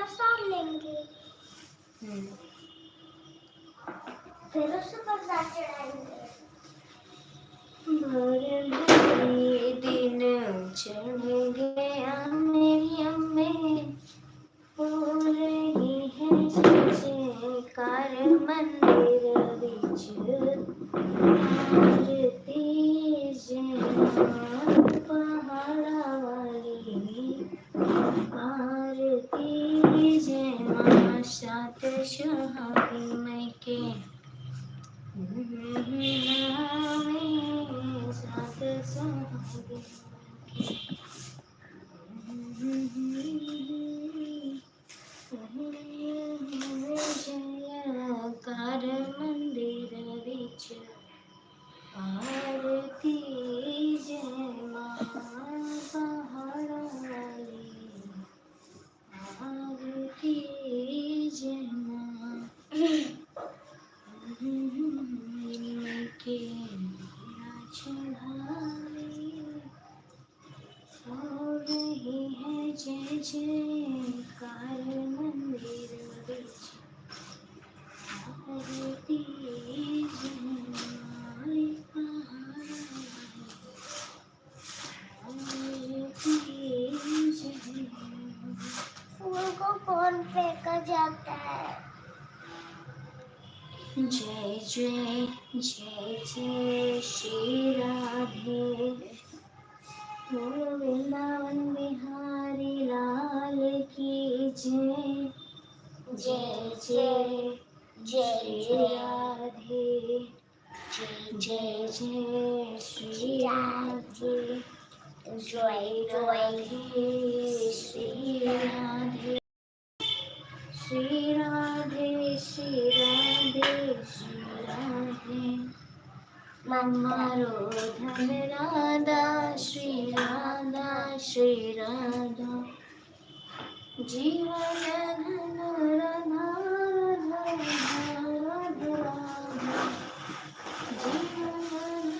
प्रसाद लेंगे, फिर उसे प्रसाद चढ़ाएंगे। भरे दिन चढ़ गया मेरी अम्मे, हो रही है जयकार मंदिर विच, आरती जय मां पहाड़ा वाली, आरती जय मां सात सुहागिन मैके, सात सुहागिन जयकार मंदिर विच, आरती जय मां पहाड़ा वाली, आरती जय मां के चढ़ाई, हो रही है जय जयकार मंदिर विच, आरती जय मां पहाड़ा वाली, आरती जय मां। फूल को कौन फेंका जाता है? जय जय जय जय श्री राधे, बोलो वृंदावन बिहारी लाल की जय, जय जय श्री राधे, जय जय श्री राधे, जय राधे श्री राधे, श्री राधे श्री राधे श्री राधे, मारो धन राधा श्री राधा श्री राधा, जीवन धन राधा राधा राधा राधा, जीवन धन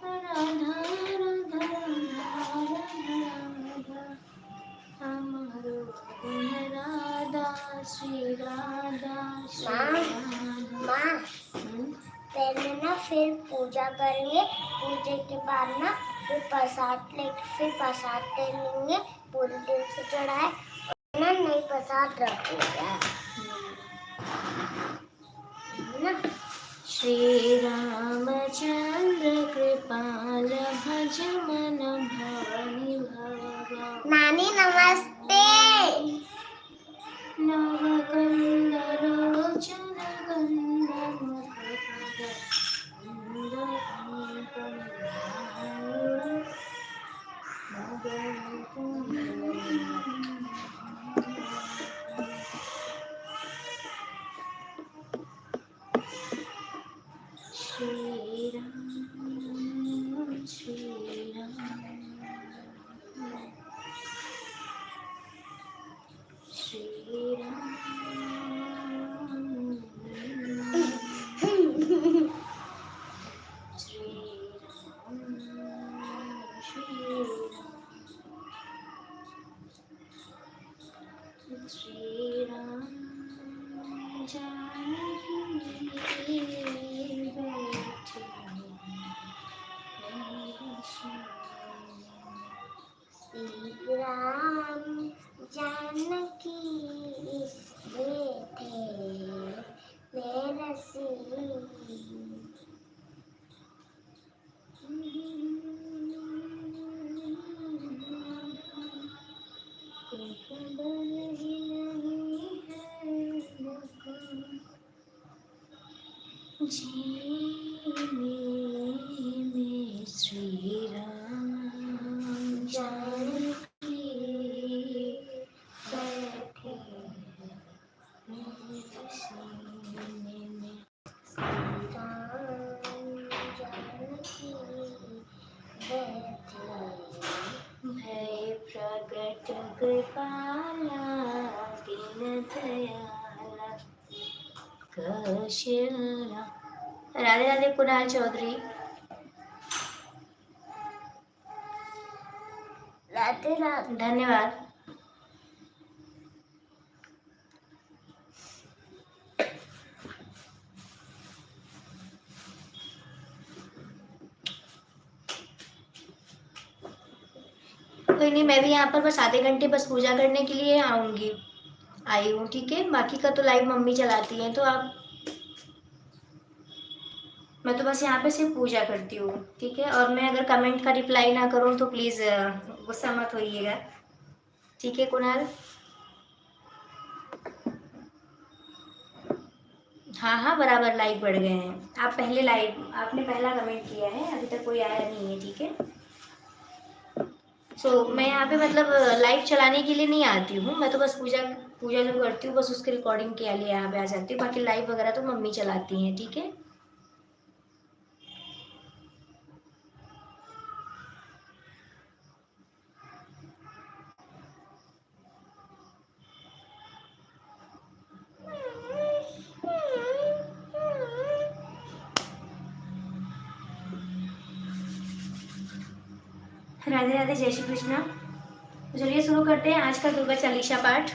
राधा राधा राधा राधा, हमारो धन राधा श्री राधा श्री राधा। माँ, पहले ना फिर पूजा करेंगे, पूजे के बाद ना फिर प्रसाद ले लेंगे, पूरे दिन से चढ़ाए और ना नई प्रसाद रखेंगे ना। श्री रामचंद्र कृपाल भज मन भवनि भव, नानी नमस्ते। नवकंद लोचन गंध मुख श्री राम श्री राम श्री राम, श्री राम जानकी बैठे श्री राम जानकी बैठे मेरा में श्री राम जानकी बैठे मेरे सीने में, भय प्रगट कृपाला दीन दयाला कौशल्या। राधे राधे कुणाल चौधरी। राधे राधे। धन्यवाद। कोई नहीं, मैं भी यहाँ पर बस आधे घंटे बस पूजा करने के लिए आई हूँ, ठीक है। बाकी का तो लाइव मम्मी चलाती हैं, तो आप, मैं तो बस यहाँ पे सिर्फ पूजा करती हूँ, ठीक है। और मैं अगर कमेंट का रिप्लाई ना करूँ तो प्लीज़ गुस्सा मत होइएगा, ठीक है कुणाल। हाँ हाँ, बराबर लाइक बढ़ गए हैं। आपने पहला कमेंट किया है, अभी तक कोई आया नहीं है, ठीक है। मैं यहाँ पे मतलब लाइव चलाने के लिए नहीं आती हूँ, मैं तो बस पूजा पूजा जब करती हूँ बस उसकी रिकॉर्डिंग के लिए यहाँ पे आ जाती हूँ। बाकी लाइव वगैरह तो मम्मी चलाती हैं, ठीक है। राधे राधे, जय श्री कृष्णा। तो चलिए शुरू करते हैं आज का दुर्गा चालीसा पाठ।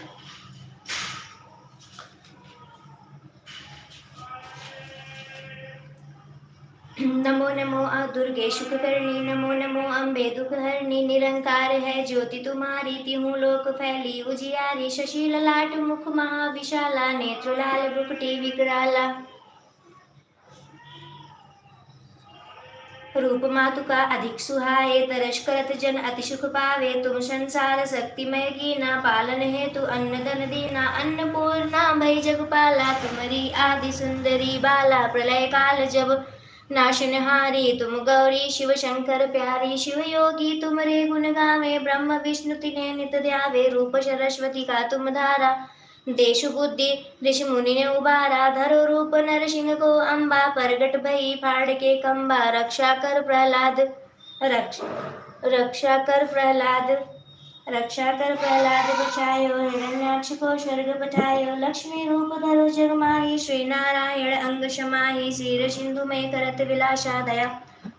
नमो नमो आ दुर्गे शुक्रकर्णी, नमो नमो अम्बे दुखहरणी। निरंकार है ज्योति तुम्हारी, तिहु लोक फैली उजियारी। शशि ललाट मुख महाविशाला, नेत्र लाल भ्रुकुटी विकराला। रूप मातु का अधिक सुहाए, तरस करत जन अति सुख पावे। तुम संसार शक्तिमय कीना, पालन हेतु अन्न धन दीना। अन्नपूर्णा भई जगपाला, तुम्हारी आदि सुंदरी बाला। प्रलय काल जब नाशनहारी, तुम गौरी शिव शंकर प्यारी। शिव योगी तुम्हारे गुण गावे, ब्रह्म विष्णु तिन्हें नित ध्यावे। रूप सरस्वती का तुम धारा, देश बुद्धि ऋषि मुनि ने उबारा। धरो रूप नरसिंह को अम्बा, प्रगट भई फाड़ के कंबा। रक्षा कर प्रहलाद बचायो। हिरण्याक्ष को स्वर्ग पठायो, लक्ष्मी रूप धरो जग माही। श्री नारायण अंग समाही, सिर सिंधु में करत विलासा। दया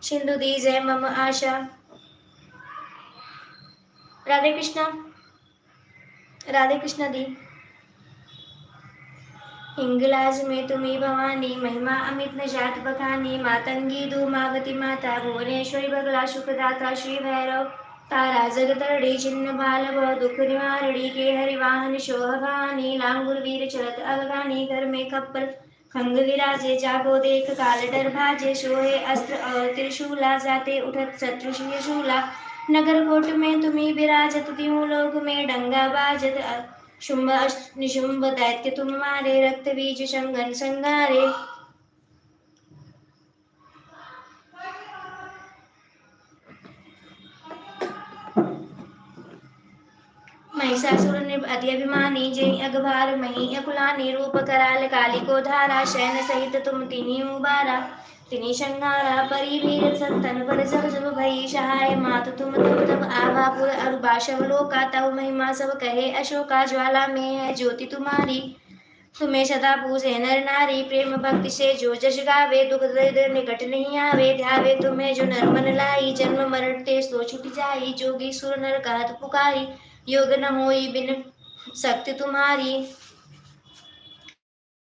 सिंधु दीजय मम आशा। राधे कृष्णा, राधे कृष्णा दी। हिंगलाज में तुम्ही भवानी, महिमा अमित न जात बखानी। मातंगी धूमावती माता, भुवनेश्वरी बगला सुखदाता। श्री भैरव तारा जगतरड़ी, चिन्ह भाल भव दुख निवारणी। के हरिवाहन शोभवानी, लांगुर वीर चलत अगगानी। घर में खप्पर खंग विराजे, जागो देख काल डर भाजे। सोहे अस्त्र और त्रिशूला, जाते उठत शत्रु सिंह शूला। नगर कोट में तुम्ही विराजत, तिहु लोक में डंगा बाजत। शुंभ निशुंभ दैत्य तुम मारे, रक्त बीज संगन संगारे। महिषासुर अति अभिमानी, जय अगभार मही अकुलानी। रूप कराल काली को धारा, शयन सहित तुम तिन्ही उबारा। तिन्ही संगारा परि वीर संतन पर जब जब भई सहाय। मातु तुम तब आवापुर अरुबाशव लोका, तव महिमा सब कहे अशोका। ज्वाला में है ज्योति तुम्हारी, तुम्हें सदा पूजे नर नारी। प्रेम भक्ति से जो जश गावे, दुख दरिद्र निकट नहीं आवे। ध्यावे तुम्हें जो नर मन लाई, जन्म मरण ते सो छुट जाई। जोगी सुर नर कहत पुकारी, योग न होई बिन शक्ति तुम्हारी।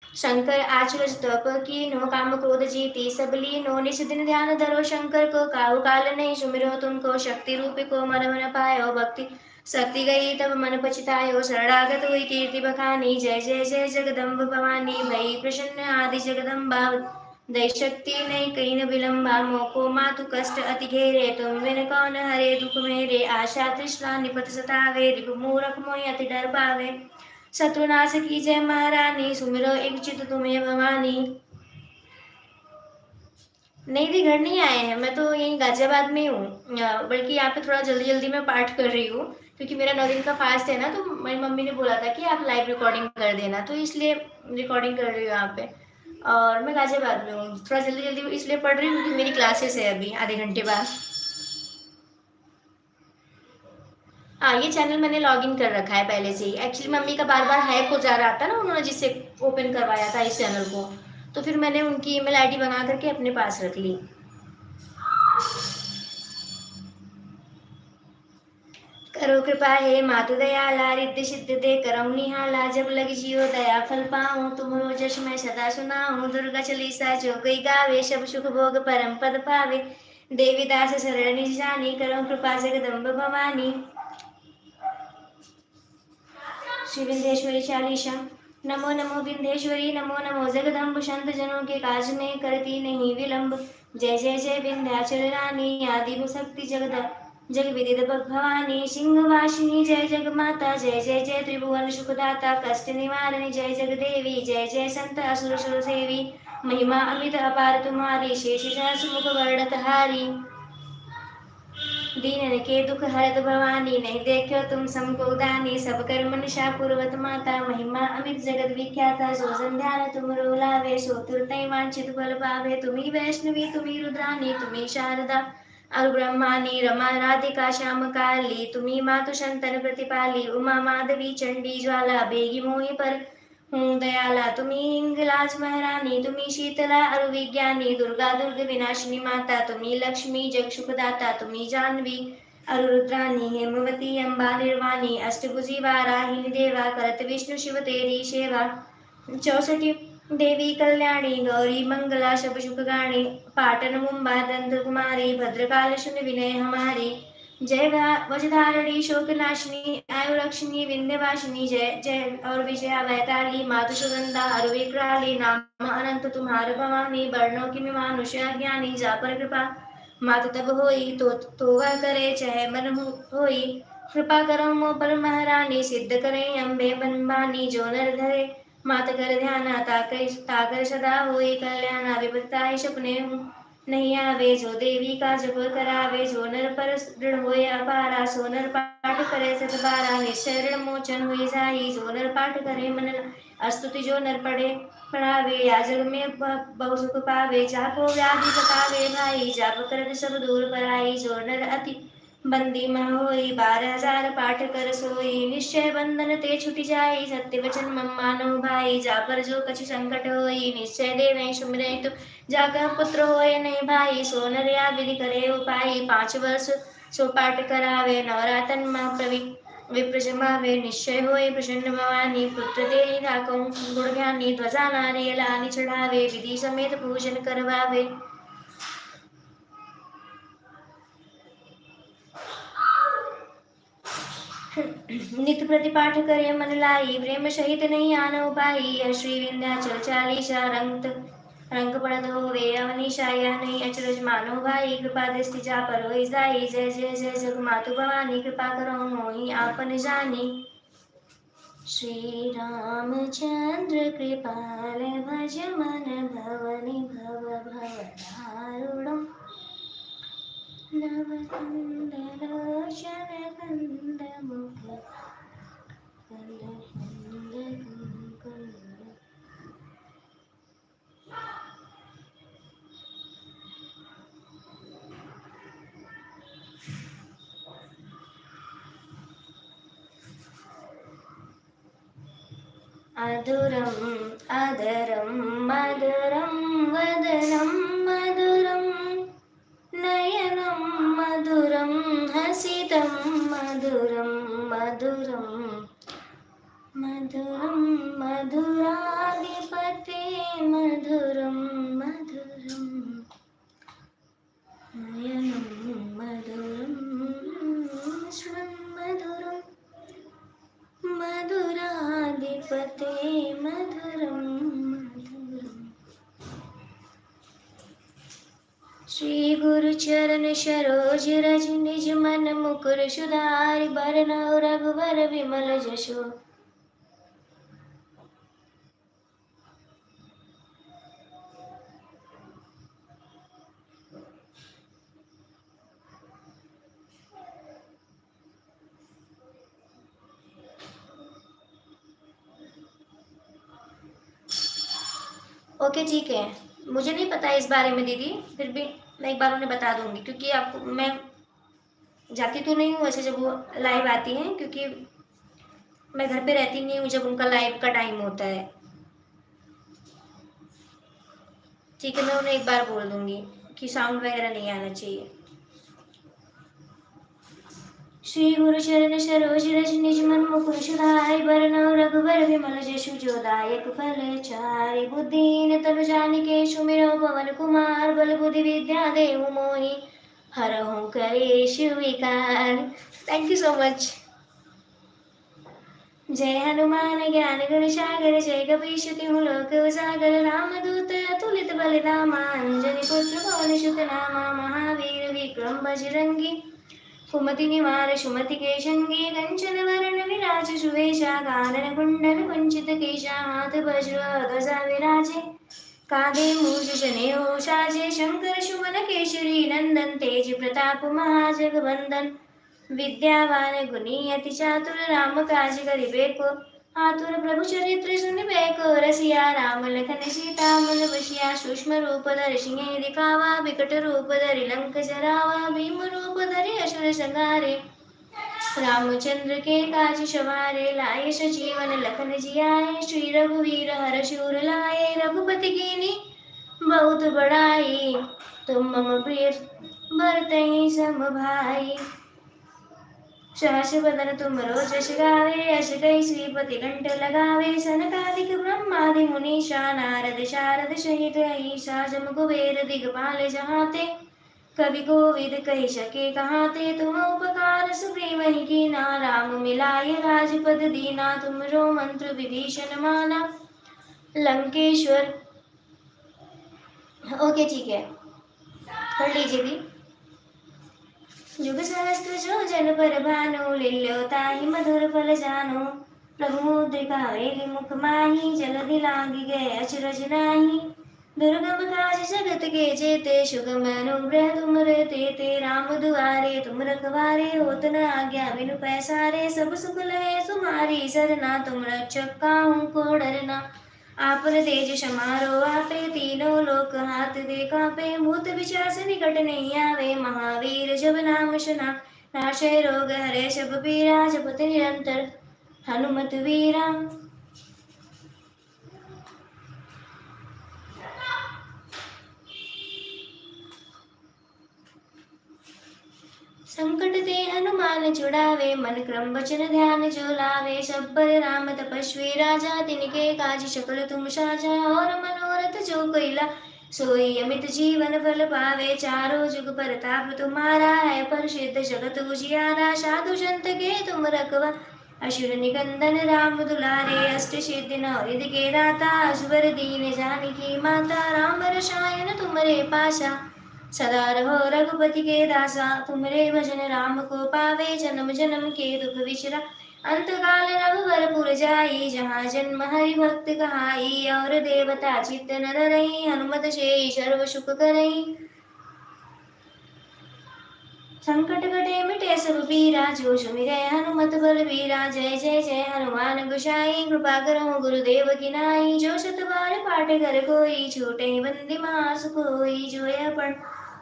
शंकर आचरज तप कीन्हो, काम क्रोध जीती सब लीनो। निस दिन ध्यान धरो शंकर को, काहू काल नहीं सुमिरो तुमको। शक्ति रूप को मरम न पायो, भक्ति शक्ति गई तब मन पछतायो। शरणागत हुई कीर्ति बखानी, जय जय जय जगदम्ब भवानी। भई प्रसन्न आदि जगदम्बा, दय शक्ति नहीं कहीं न विलम्बा। मोको मातु कष्ट अति घेरे, तुम बिन कौन हरे दुख मेरे। आशा तृष्णा निपट सतावे, रिपु मूरख मोहि अति डर पावे। शत्रुनाश की जय महारानी, सुमिरो एक चित तुम्हें भवानी। नहीं दी, घर नहीं आए हैं, मैं तो यहीं गाजियाबाद में हूँ। बल्कि यहाँ पे थोड़ा जल्दी जल्दी मैं पाठ कर रही हूँ, क्योंकि मेरा 9 दिन का फास्ट है ना। तो मेरी मम्मी ने बोला था कि आप लाइव रिकॉर्डिंग कर देना, तो इसलिए रिकॉर्डिंग कर रही हूँ यहाँ पे। और मैं गाजियाबाद में हूँ, थोड़ा जल्दी जल्दी इसलिए पढ़ रही हूँ क्योंकि मेरी क्लासेस है अभी आधे घंटे बाद। हाँ, ये चैनल मैंने लॉगिन कर रखा है पहले से ही। एक्चुअली मम्मी का बार बार हैक हो जा रहा था ना, उन्होंने जिससे ओपन करवाया था इस चैनल को, तो फिर मैंने उनकी ईमेल आईडी बना करके अपने पास रख ली। करो कृपा हे मातु दयाला, रिद्धि सिद्ध दे करहु निहाला। जब लग जियो दया फल पाऊँ, तुम जश मैं सदा सुनाऊँ। दुर्गा चालीसा जो कोई गावे, सब सुख भोग परम पद पावे। देवीदास शरण निज जानी, करो कृपा जगदम्ब भवानी। श्री विंध्येश्वरी चालीसा। नमो नमो विंध्येश्वरी, नमो नमो जगदम्ब, संत जनों के काज में करती नहीं विलंब। जय जय जय विंध्याचल रानी, आदि शक्ति जग विदित भवानी। सिंहवासिनी जय जग माता, जय जय जय त्रिभुवन सुखदाता, कष्ट निवारणी जय जग देवी। जय जय संत असुर सुर सेवी, महिमा अमित अपार तुम्हारी, शेष सहस्र वर्णत हारी। दीनन के दुख हरत भवानी, नहीं देखो तुम समको दानी। सब कर मनुष्य पूर्वत माता, महिमा अमित जगत विख्याता। जो जन ध्यान तुम लावे, सो तुरतै वांछित फल पावे। तुम्ही वैष्णवी तुम्ही रुद्रानी, तुम्ही शारदा और ब्रह्मानी। रमा राधिका श्याम काली, तुम्ही मातु शंतन प्रतिपाली। उमा माधवी चंडी ज्वाला, बेगी मोहि पर हूँ दयाला। तुम्ही हिंगलाज महारानी, तुम्ही शीतला और विज्ञानी। दुर्गा दुर्ग विनाशिनी माता, तुम्ही लक्ष्मी जग सुखदाता। तुम्ही जानवी और रुद्रानी, हेमवती अम्बा निर्वाणी। अष्टभुजी वाराहिनी देवा, करत विष्णु शिव तेरी सेवा। 64 देवी कल्याणी, गौरी मंगला सब सुख गाणी। पाटन मुंबा दंत कुमारी, भद्रकाल सुन विनय हमारी। जय वजधारणी शोक नाशिनी, आयु रक्षिणी विंध्यवासिनी। जय जय और विजया वैताली, मातु सुगंधा और विक्राली। नाम अनंत तुम्हार भवानी, वर्णों की मानुष ज्ञानी। जा पर कृपा मातु तब होई, तो वह करे चाहे मन होई। कृपा करो मो पर महारानी, सिद्ध करें अम्बे बनबानी। जो नर धरे मात कर ध्याना, ताकर सदा होई कल्याणा। विपत्ताय सपने नहीं आवे, जो देवी का जप करावे। जो नर पर दृढ़ होए अपारा, सो नर पाठ करे सत बारा। निश्चय ऋण मोचन हुई जाई, जो नर पाठ करे मन। स्तुति जो नर पढ़ावे, या जग में बहु सुख पावे। जाको व्याधि सतावे भाई, जाप करत सब दूर पराई। जो नर अति बंदी मह होई, 12,000 पाठ कर सोई। निश्चय बंधन ते छुट जाई, सत्य वचन मम मानो भाई। जा पर जो कछु संकट होई, निश्चय देवें सुमिरै तुम। जाका पुत्र होए नहीं भाई, सो नर या विधि करे उपाय। 5 वर्ष सो पाठ करावे, नवरातन माह विप्र जमावे। निश्चय होए प्रसन्न भवानी, पुत्र तेरी राखो गुण ज्ञानी। ध्वजा नारियल आनि चढ़ावे, विधि समेत पूजन करवावे। नित्य प्रतिपाठ करे मन लाई, प्रेम सहित नहीं आनो पाई। श्री विंध्याचल चालीसा, रंग पड़त होवे अवनीशा। यह नहीं अचरज मानो भाई, कृपा दृष्टि जा पर होई जाई। जय जय जय जग मातु भवानी, कृपा करो मोहि आपन जानी। श्री रामचंद्र कृपाल, भज मन भवनि भव भवदारुणम्। नवकुण्डलोचन कन्दमुख कन्दकुण्डकुण्ड। अधुरम् अधरं मधुरं वदनं मधुरं, नयनं मधुरं हसितं मधुरं मधुरं। मधुरं मधुराधिपते मधुरं मधुरं, नयनं मधुरं मधुरं। मधुराधिपते मधुरं मधुरम्। श्री गुरु चरण सरोज रज, निज मन मुकुर सुधारि। बरनउँ रघुवर विमल जसु। ओके ठीक है, मुझे नहीं पता इस बारे में दीदी, फिर भी मैं एक बार उन्हें बता दूंगी। क्योंकि आपको मैं जाती तो नहीं हूँ वैसे जब वो लाइव आती हैं, क्योंकि मैं घर पे रहती नहीं हूँ जब उनका लाइव का टाइम होता है। ठीक है, मैं उन्हें एक बार बोल दूंगी कि साउंड वगैरह नहीं आना चाहिए। श्री गुरु चरण सरोज रज, निज मन मुकुर सुधारि। बरनउँ रघुवर विमल जसु, जो दायक फल चारि। बुद्धिहीन तनु जानिके सुमिरौ पवन कुमार, बल बुद्धि विद्या देहु मोहि। हरहु कलेश विकार। Thank you so much. जय हनुमान ज्ञान गुण सागर, जय कपीश तिहु लोक उजागर, रामदूत अतुलित बल धामा, अंजनी पुत्र पवन सुत नामा, महावीर विक्रम बजरंगी, कुमति निवार सुमति के संगी, कंचन वरण विराज सुवेशा, कानन कुंडल कुंचित केशा, हाथ वज्र ध्वजा विराजे, कांधे मूष जनेऊ साजे, शंकर सुमन केसरी नंदन, तेज प्रताप महाजगवंदन, विद्यावान गुणी अति चातुर, राम काज करिबेको आतुर, प्रभु चरित्र सुनिबेको रसिया, राम लखन सीता मन बसिया, सूक्ष्म रूप धरि सिंह दिखावा, विकट रूप धरि लंक जरावा, भीम रूप धरि असुर संहारे, रामचंद्र के काज सवारे, लाए सजीवन लखन जियाए, श्री रघुवीर हर शूर लाए, रघुपति कीनी बहुत बड़ाई, तुम मम प्रिय भरतहि सम भाई, सहस बदन तुम रोजस गावे, अस कई श्रीपति कंठ लगावे, सनकादिक ब्रह्मादि मुनीषा, नारद शारद सहित ईसा, जम कुबेर दिगपाल जहाते, कवि कोविद कहि सके कहाते, तुम उपकार सुग्रीव कीना, राम मिलाय राजपद दीना, तुमरो मंत्र विभीषण माना लंकेश्वर। ओके ठीक है, पढ़ लीजिए भी। युग सहस्त्र जो जन पर भानु, लील्यो ताहि मधुर फल जानो, प्रभु मुद्रिका वेगी मुख माही, जलधि लांघि गए अचरज नाही, दुर्गम काज जगत के जेते, सुगम अनुग्रह तुम रे तेते, राम दुआरे तुम रखवारे, होत न आज्ञा बिनु पैसारे, सब सुख लहे तुम्हारी सरना, तुम रक्षक काहू को डरना, आपन तेज समारो आपे, तीनों लोक हाथ दे कांपे, भूत पिशाच निकट नहीं आवे, महावीर जब नाम सुना, नाशय रोग हरे सब पीरा, जपत निरंतर हनुमत वीरा। संकट ते हनुमान छुड़ावे, मन क्रम वचन ध्यान जो लावे, सब पर राम तपस्वी राजा, तिनके काज सकल तुम साजा, और मनोरथ जो कोइला सोई अमित जीवन फल पावे, चारों जुग परताप तुम्हारा है, प्रसिद्ध जगत उजियारा, साधु संत के तुम रखवा, असुर निकंदन राम दुलारे, अष्ट सिद्धि नौ निधि के दाता, असुर दीन जानकी माता, राम रसायन तुमरे पासा, सदा रहो रघुपति के दासा, तुमरे भजन राम को पावे, जन्म जन्म के दुख विचरा, अंत काल रघुवर जाई, जहाँ जन्म हरि भक्त कहाई, और देवता चित्त न धरई, हनुमत से सर्व सुख करई, संकट कटे मिटे सब पीरा, जो सुमिरै हनुमत बल बीरा, जय जय जय हनुमान गोसाई, कृपा करो गुरुदेव की नाई, जो शत बार पाठ कर कोई, छूटे बंदी मास कोई, जो यह पढ़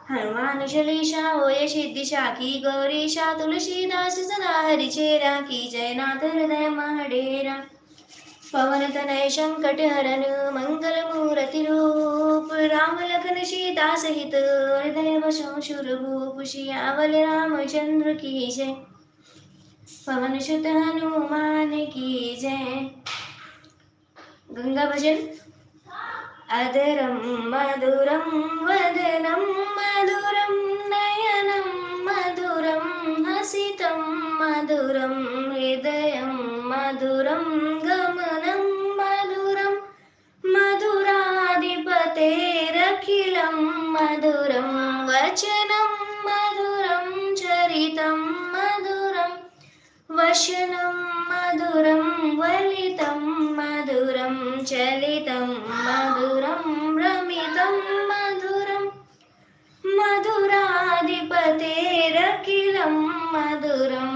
हनुमान चालीसा होय सिद्धि साखी, गौरीशा तुलसीदास सदा हरि चेरा, की जय नाथ हृदय महडेरा, पवन तनय संकट हरन, मंगल मूर्ति रूप, राम लखन सीता सहित, हृदय बसो सुरभूप, सियावल रामचंद्र की जय, पवन सुत हनुमान की जय। गंगा भजन। अधरं मधुरं वदनं मधुरं नयनं मधुरं हसितं मधुरं हृदयं मधुरं गमनं मधुरं मधुराधिपतेरखिलं मधुरं वचनं मधुरं चरितं मधुरं वचनं मधुरं वलितं मधुरं चलितं मधुरं रमितं मधुरं मधुराधिपतेरखिलं मधुरं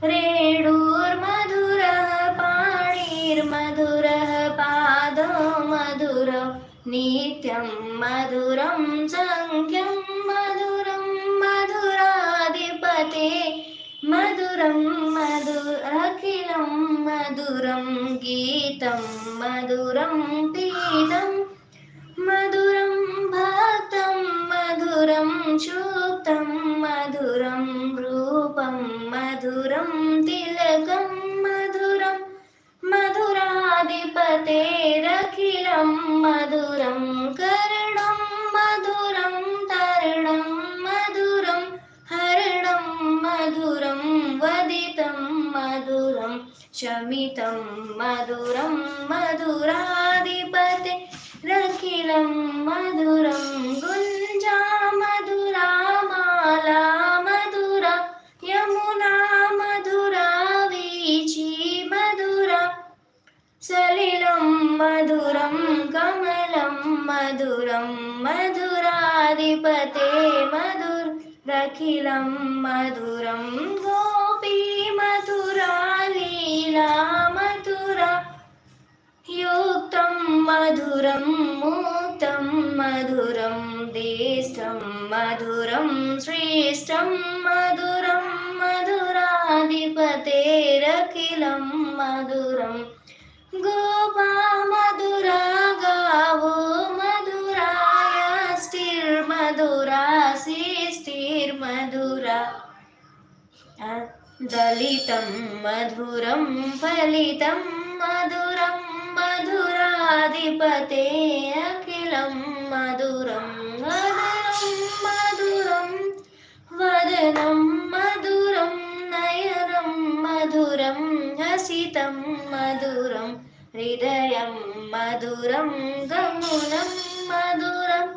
रेणुर्मधुरः पाणिर्मधुरः पादो मधुरं नित्यं मधुरं सङ्ख्यं मधुरं मधुराधिपते मधुरं अखिलं मधुरं गीतं मधुरं पीतं मधुरं भक्तं मधुरं सूक्तं मधुरं रूपं मधुरं तिलकं मधुरं मधुराधिपतेरखिलं मधुरं कर्णं मधुरं मधुरं वदितं मधुरं शमितं मधुरं मधुराधिपते रखिलं मधुरं गुञ्जा मधुरा माला मधुरा यमुना मधुरा वीची मधुरा सलिलं मधुरं कमलं मधुरं मधुराधिपते मधुर रखिलं मधुरं गोपी मधुरा लीला मधुरा युक्तं मधुरं मुक्तं मधुरं दिष्टं मधुरं श्रेष्ठं मधुरं मधुराधिपतेरखिलं मधुरं गोपा मधुरा गावो मधुरायष्टिर्मधुरा शिष्टिर्मधुरा दलितं मधुरं फलितं मधुरं मधुराधिपते अखिलं मधुरं वदनं मधुरं नयनं मधुरं हसितं मधुरं हृदयं मधुरं गमनं मधुरं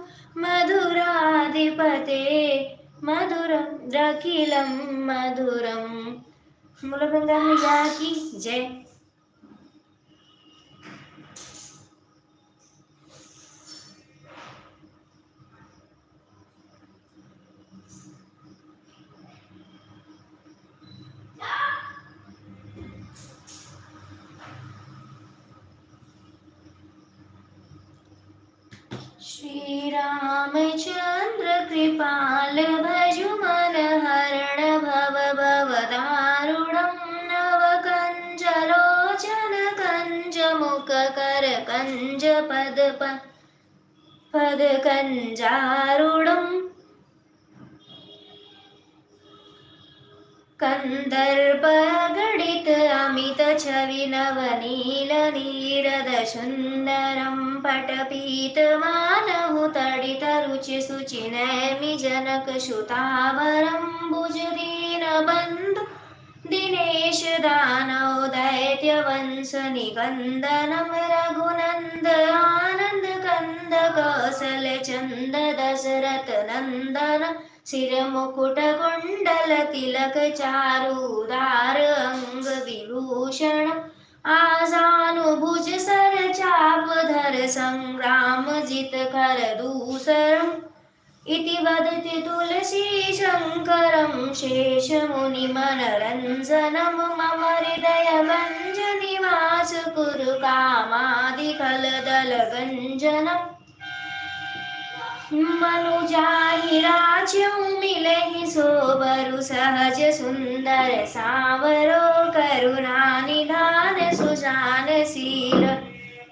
मधुराधिपते मधुरं रखिलं मधुरं। मूल गंगा मैया की जय। श्री रामचंद्र कृपाल भजु मन हरण भव भवदारुणं नव कंज लोचन कंज मुख कर कंज पद कंजारुणं कंदर्प गणित अमित छवि नवनील नीरद सुंदरं पटपीत मानहु तडित रुचि सुचि नैमि जनक सुतावरं भुज दीन बंधु दिनेश दानव दैत्य वंश निकंदनम रघुनंद आनंद कंद कौशल चंद दशरथ नंदन सिर मुकुट कुंडल तिलक चारुदार अंग विभूषण आजानुभुज सर चाप धर संग्राम जित कर दूसरम् इति वदति तुलसी शंकरं शेष मुनि मनरंजनम मम हृदय गंज निवास कुरु कामादि खलदल गंजनम् मनुजाहि राज्यं मिलहि सोबरु सहज सुंदर सावरो करुणा निधान सुजान शील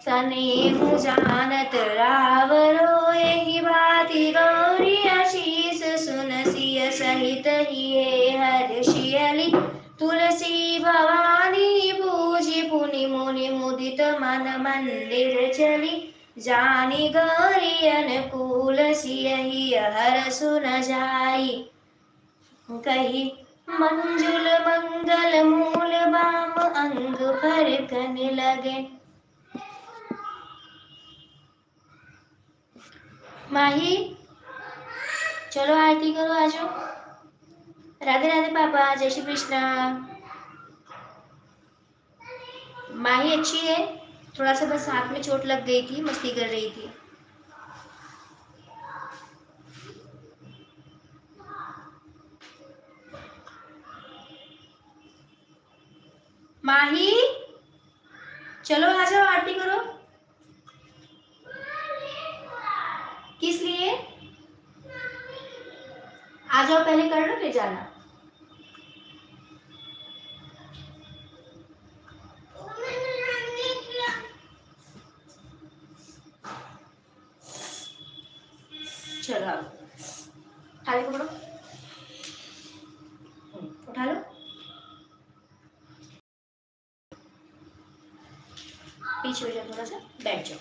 सनेहु जानत रावरो एहि भांति गौरी आशीष सुनसिय सहित हिये हर्षियली तुलसी भवानी पूजि पुनि मुनि मुदित मन मंदिर चली जानी गौरी अनुकूल सियहि हर सुन जाई कही मंजुल मंगल मूल बाम अंग पर कन लगे। माही चलो आरती करो आजो। राधे राधे पापा, जय श्री कृष्ण। माही अच्छी है, थोड़ा सा बस हाथ में चोट लग गई थी, मस्ती कर रही थी। माही चलो आ जाओ, आरती करो। किस लिए? आ जाओ, पहले कर लो फिर जाना। चलो आओ, थाली पकड़ो, उठा लो। पीछे हो जाओ, थोड़ा सा बैठ जाओ,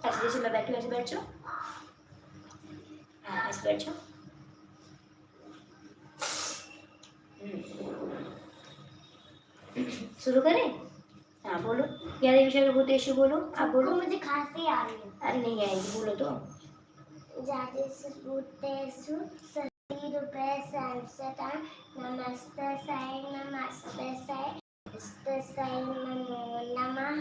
ऐसे जैसे मैं बैठी हूँ ऐसे बैठ जाओ। हाँ ऐसे बैठ जाओ। शुरू करें? हाँ बोलो। या देवी सर्वभूतेषु बोलो, आप बोलो। मुझे खांसी आ रही है। अरे नहीं आएगी, बोलो तो। जातिस्वरूपेषु सतीरूपे संस्थितां नमस्तस्यै नमस्तस्यै नमो नमः।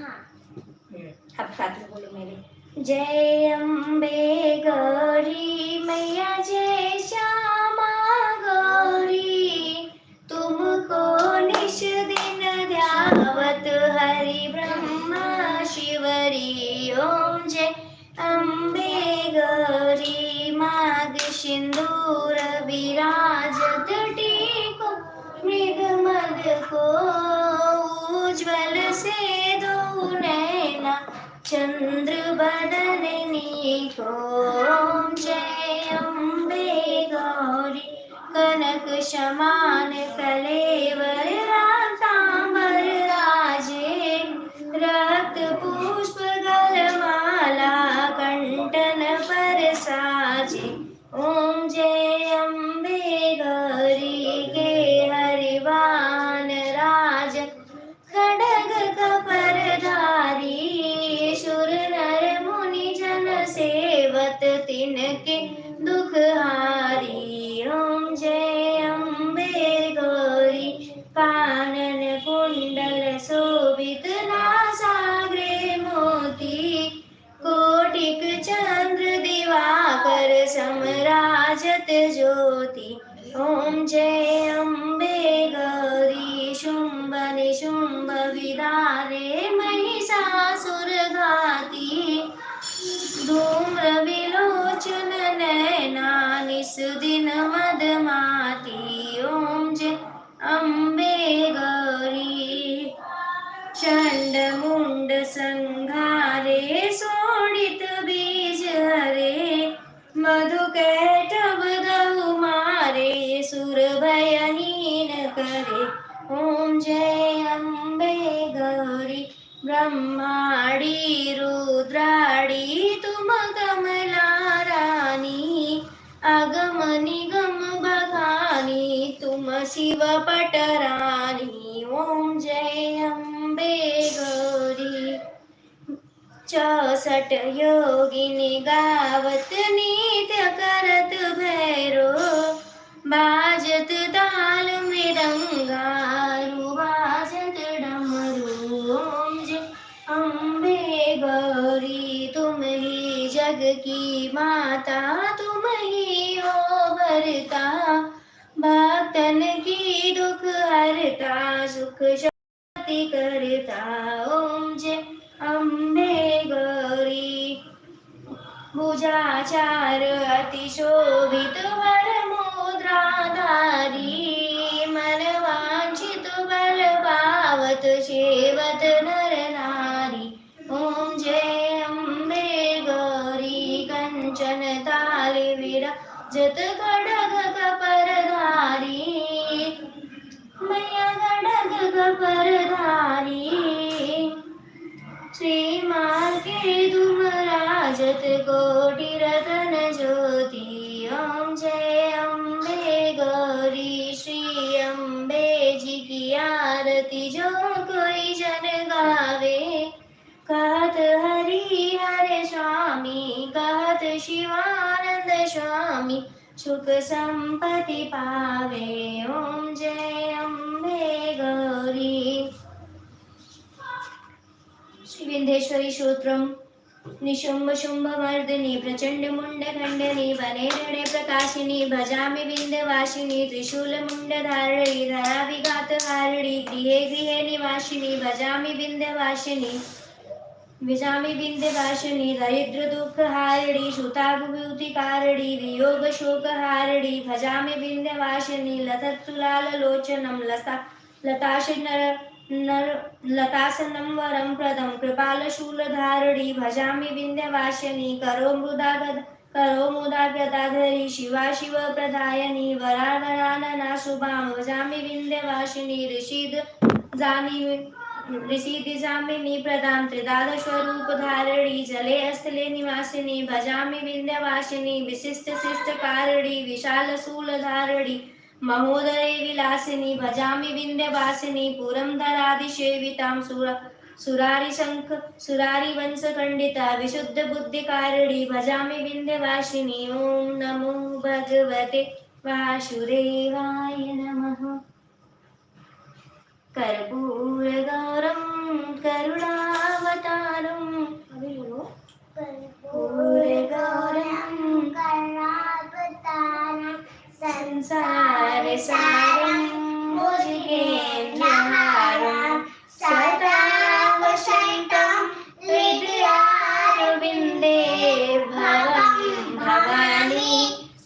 अब साथ में बोलो मेरे। जय अम्बे गौरी मैया, जय श्यामा गौरी, तुमको निश दिन ध्यावत हरि ब्रह्मा शिवरी। ओम जय अम्बे गौरी, माग सिंदूर विराजत टीको, मृग मद को उज्ज्वल से दो नैना, चंद्र बदन नीको। ओम जय अम्बे गौरी, कनक समान कलेवर रातांबर राजे, रक्त पुष्प गलमाला कंठन पर साजे। ओम जय अम्बे गौरी के हरिवान राज, खड्ग कपरधारी, सुर नर मुनि जन सेवत तिनके दुख हारी। ओम जय अम्बे गौरी, कानन कुंडल शोभित नासाग्रे मोती, कोटिक चंद्र दिवाकर समराजत ज्योति। ओम जय अम्बे गौरी, शुंभ निशुंभ विदारे महिषासुर घाती, धूम्र विलोचन नैना निस दिन मदमाती। ओम जय अम्बे गौरी, चंड मुंड संघारे, शोणित बीज हरे, मधु कैटभ गौ मारे, सुर भयहीन करे। ओम जय अम्बे गौरी, ब्रह्माड़ी रुद्राड़ी तुम कमला रानी, अगम निगम बखानी तुम शिव पटरानी। ओम जय अम्बे गौरी, 64 योगिनी गावत नित्य करत भैरो, बाजत ताल मृदंगा, बाजत डमरू। ओम जय अम्बे गौरी, तुम ही जग की माता, तुम ही हो भरता, भक्तन की दुख हरता, सुख शांति करता। ओम जय अम्बे गौरी, भुजाचार अतिशोभित वर मुद्राधारी, मन वांछित बल पावत सेवत नर नारी। ओम जय अम्बे गौरी, कंचन ताल विराजत खड्ग कपरधारी, मैया खड्ग कपरधारी, श्रीमान के तुम राजत कोटि रतन ज्योति। ओम जय अम्बे गौरी, श्री अम्बे जी की आरती जो कोई जन गावे, कहत हरि हरे स्वामी, कहत शिवानंद स्वामी, सुख संपत्ति पावे। ओम जय अम्बे गौरी। श्री विंध्येश्वरी स्तोत्रम। निशुंभ शुंभ मर्दिनी, प्रचंड मुंड खंडनी, वने रणे प्रकाशिनी, भजामि विंध्यवासिनी, त्रिशूल मुंड धारिणी, धरा विघात हारिणी, गृहे गृहे निवासिनी, भजामि विंध्यवासिनी, भजामि विंध्यवासिनी, दरिद्र दुख हारिणी, सुताभूति कारिणी, वियोग शोक हारिणी, भजामि विंध्यवासिनी, लसत्सुलाल लोचनम, लतासनं वरं प्रदं, कृपालशूलधारिणी, भजामि विंध्यवासिनी, करो मुदा गदाधरी, शिवा शिव प्रदायिनी, वरानना शुभां, भजामि विंध्यवासिनी, ऋषिदिजामिनी प्रदां, त्रिदाद स्वरूपधारिणी, जले स्थले निवासिनी, भजामि विंध्यवासिनी, विशिष्ट शिष्टकारिणी, विशाल शूलधारिणी, महोदरे विलासिनी भजामि विन्ध्यवासिनी पुरंदरादिसेवितां सुरारिशङ्ख सुरारिवंशखण्डिता विशुद्धबुद्धिकारिणी भजामि विन्ध्यवासिनी। ॐ नमो भगवते वासुदेवाय नमः। कर्पूरगौरं करुणावतारं कर्पूरगौरं करुणावतारं संसारसारं भुजगेन्द्रहारं सदा वसन्तं हृदयारविन्दे भवं भवानी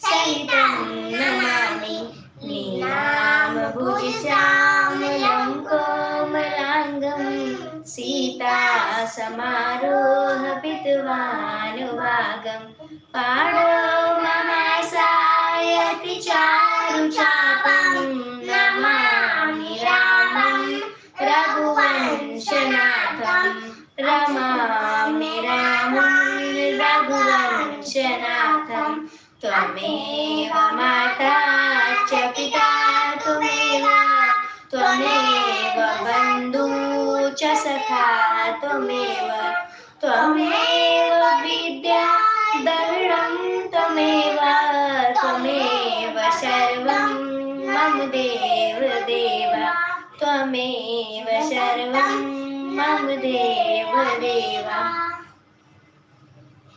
सहितं नमामि। नीलाम्बुजश्यामलं कोमलाङ्गं सीता समारोह पितवानुभागं पाणौ महासायति चारुचापं नमामि रामं रघुवंशनाथं रमामि रामं रघुवंशनाथं। त्वमेव माता च पिता त्वमेव बन्धु च सखा त्वमेव विद्या दृढं त्वमेव सर्वं मम देव त्वमेव सर्वं मम देव।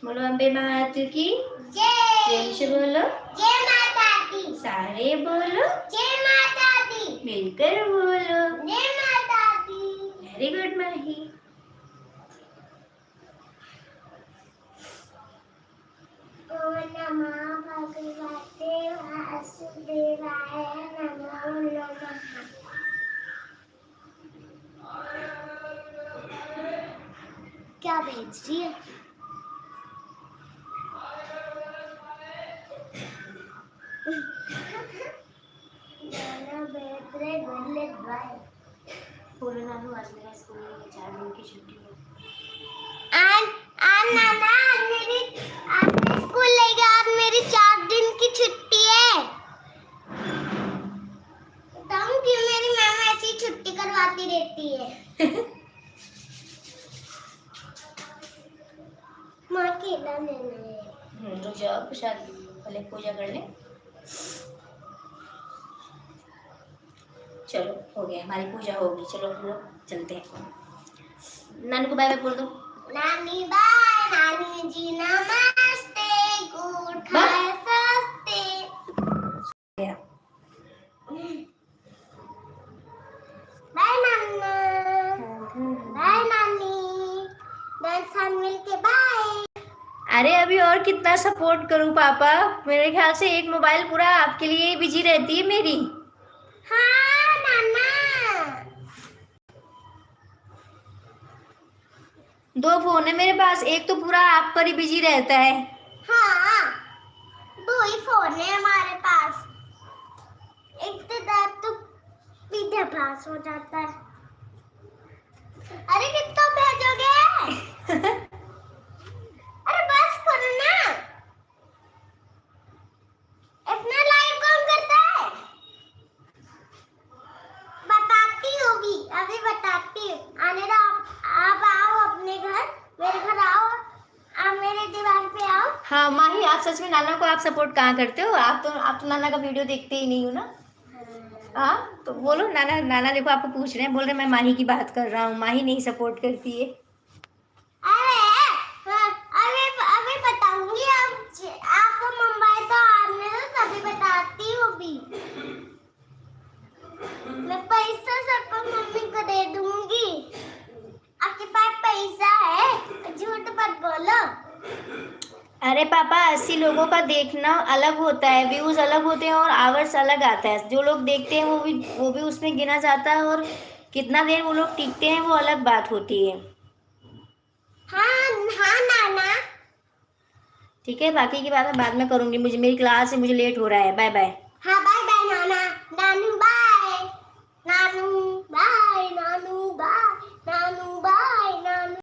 बोलो अम्बे मात की प्रेम से बोलो जय माता दी। सारे बोलो जय माता दी। मिलकर बोलो जय माता दी। वेरी गुड माही। ओम नमः भगवते वासुदेवाय नमो नमः। क्या भेज रही है? बोलो नानू आज मेरा स्कूल में 4 दिन की छुट्टी है। नाना आज स्कूल लेगा। आज मेरी 4 दिन की छुट्टी है। बताऊं कि मेरी मैम ऐसी छुट्टी करवाती रहती है। माँ केला लेना है। रुक जाओ प्रसाद पहले पूजा कर ले। चलो हो गया हमारी पूजा होगी। चलो हम लोग चलते हैं। नानू को बाय बाय बोल दो। नानी बाय। नानी जी नमस्ते। गुड खाए सस्ते। बाय नाना। बाय नानी। दर्शन मिलके बाय। अरे अभी और कितना सपोर्ट करूं पापा। मेरे ख्याल से एक मोबाइल पूरा आपके लिए बिजी रहती है मेरी। हाँ नाना। 2 फोन है मेरे पास। एक तो पूरा आप पर ही बिजी रहता है। हाँ 2 ही फोन है हमारे पास। एक तो सीधे पास हो जाता है। अरे कितना भेजोगे? अरे बस करो ना। इतना लाइव कौन करता है? बताती हूँ अभी बताती हूँ। आने दो। आप आओ अपने घर। मेरे घर आओ। आप मेरे दीवार पे आओ। हाँ माही आप सच में नाना को आप सपोर्ट कहाँ करते हो? आप तो नाना का वीडियो देखते ही नहीं हो ना। हाँ तो बोलो नाना देखो आपको पूछ रहे हैं। बोल रहे मैं माही की बात कर रहा हूँ। माही नहीं सपोर्ट करती है। अभी बताऊंगी। आपको मुंबई तो आने दो तभी बताती हूँ भी। मैं पैसा सबको मम्मी को दे दूंगी। आपके पास पैसा है? झूठ मत बोलो। अरे पापा 80 लोगों का देखना अलग होता है। व्यूज अलग होते हैं और आवर्स अलग आता है। जो लोग देखते हैं वो भी उसमें गिना जाता है। और कितना देर वो लोग टिकते हैं वो अलग बात होती है। हाँ नाना। ठीक है बाकी की बात मैं बाद में करूंगी। मेरी क्लास है। मुझे लेट हो रहा है। Bye bye. हाँ बाय बाय नाना। नानू